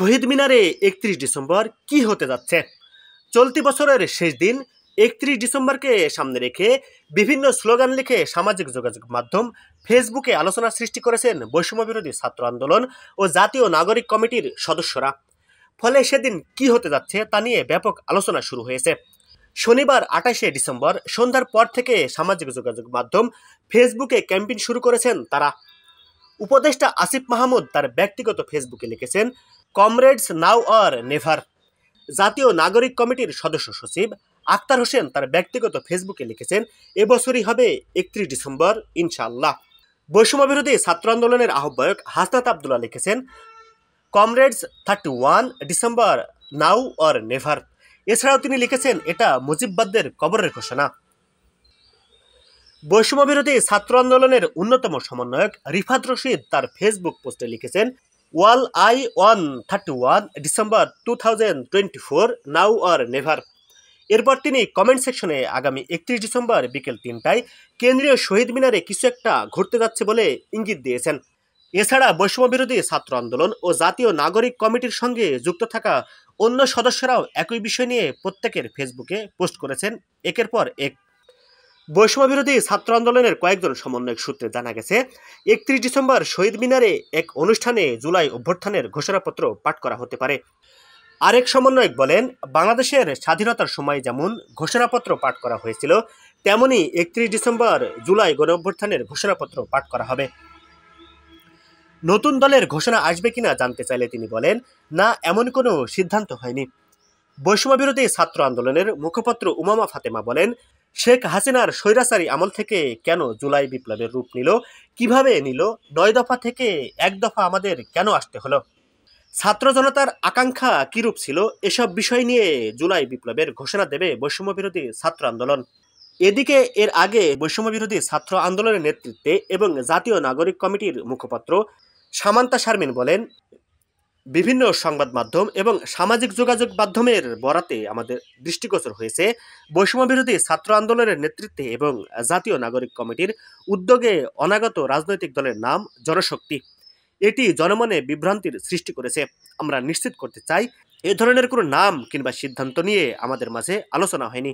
শহীদ মিনারে ৩১ ডিসেম্বর কি হতে যাচ্ছে? চলতি বছরের শেষ দিন ৩১ ডিসেম্বরকে সামনে রেখে বিভিন্ন স্লোগান লিখে সামাজিক যোগাযোগ মাধ্যম ফেসবুকে আলোচনা সৃষ্টি করেছেন বৈষম্যবিরোধী ছাত্র আন্দোলন ও জাতীয় নাগরিক কমিটির সদস্যরা। ফলে সেদিন কি হতে যাচ্ছে তা নিয়ে ব্যাপক আলোচনা শুরু হয়েছে। শনিবার ২৮শে ডিসেম্বর সন্ধ্যার পর থেকে সামাজিক যোগাযোগ মাধ্যম ফেসবুকে ক্যাম্পেইন শুরু করেছেন তারা। উপদেষ্টা আসিফ মাহমুদ তার ব্যক্তিগত ফেসবুকে লিখেছেন, কমরেডস নাও অর নেভার। জাতীয় নাগরিক কমিটির সদস্য সচিব আক্তার হোসেন তার ব্যক্তিগত ফেসবুকে লিখেছেন, এবছরই হবে ৩১ ডিসেম্বর ইনশাআল্লাহ। বৈষম্যবিরোধী ছাত্র আন্দোলনের আহ্বায়ক হাসনাত আবদুল্লাহ লিখেছেন, comrades 31 December now or never. এছাড়াও তিনি লিখেছেন, এটা মুজিববাদদের কবরের ঘোষণা। বৈষম্যবিরোধী ছাত্র আন্দোলনের অন্যতম সমন্বয়ক রিফাত রশিদ তার ফেসবুক পোস্টে লিখেছেন, wall I on 31 December 2024 now or never. এরপর তিনি কমেন্ট সেকশনে আগামী ৩১ ডিসেম্বর বিকেল ৩টায় কেন্দ্রীয় শহীদ মিনারে কিছু একটা ঘটতে যাচ্ছে বলে ইঙ্গিত দিয়েছেন। এছাড়া বৈষম্যবিরোধী ছাত্র আন্দোলন ও জাতীয় নাগরিক কমিটির সঙ্গে যুক্ত থাকা অন্য সদস্যরাও একই বিষয় নিয়ে প্রত্যেকের ফেসবুকে পোস্ট করেছেন একের পর এক। বৈষম্যবিরোধী ছাত্র আন্দোলনের কয়েকজন সমন্বয়ক সূত্রে জানা গেছে, ৩১ ডিসেম্বর শহীদ মিনারে এক অনুষ্ঠানে জুলাই অভ্যুত্থানের ঘোষণাপত্র পাঠ করা হতে পারে। আরেক সমন্বয়ক বলেন, বাংলাদেশের স্বাধীনতার সময় যেমন ঘোষণাপত্র পাঠ করা হয়েছিল, তেমনি ৩১ ডিসেম্বর জুলাই গণঅভ্যুত্থানের ঘোষণাপত্র পাঠ করা হবে। নতুন দলের ঘোষণা আসবে কিনা জানতে চাইলে তিনি বলেন, না, এমন কোনো সিদ্ধান্ত হয়নি। বৈষম্যবিরোধী ছাত্র আন্দোলনের মুখপাত্র উমামা ফাতেমা বলেন, শেখ হাসিনার স্বৈরাচারী আমল থেকে কেন জুলাই বিপ্লবের রূপ নিল, কিভাবে নিল, ৯ দফা থেকে ১ দফা আমাদের কেন আসতে হলো, ছাত্র জনতার আকাঙ্ক্ষা কিরূপ ছিল, এসব বিষয় নিয়ে জুলাই বিপ্লবের ঘোষণা দেবে বৈষম্যবিরোধী ছাত্র আন্দোলন। এদিকে এর আগে বৈষম্যবিরোধী ছাত্র আন্দোলনের নেতৃত্বে এবং জাতীয় নাগরিক কমিটির মুখপাত্র সামান্তা শারমিন বলেন, বিভিন্ন সংবাদ মাধ্যম এবং সামাজিক যোগাযোগ মাধ্যমের বরাতে আমাদের দৃষ্টিগোচর হয়েছে, বৈষম্যবিরোধী ছাত্র আন্দোলনের নেতৃত্বে এবং জাতীয় নাগরিক কমিটির উদ্যোগে অনাগত রাজনৈতিক দলের নাম জনশক্তি। এটি জনমনে বিভ্রান্তির সৃষ্টি করেছে। আমরা নিশ্চিত করতে চাই, এ ধরনের কোনো নাম কিংবা সিদ্ধান্ত নিয়ে আমাদের মাঝে আলোচনা হয়নি।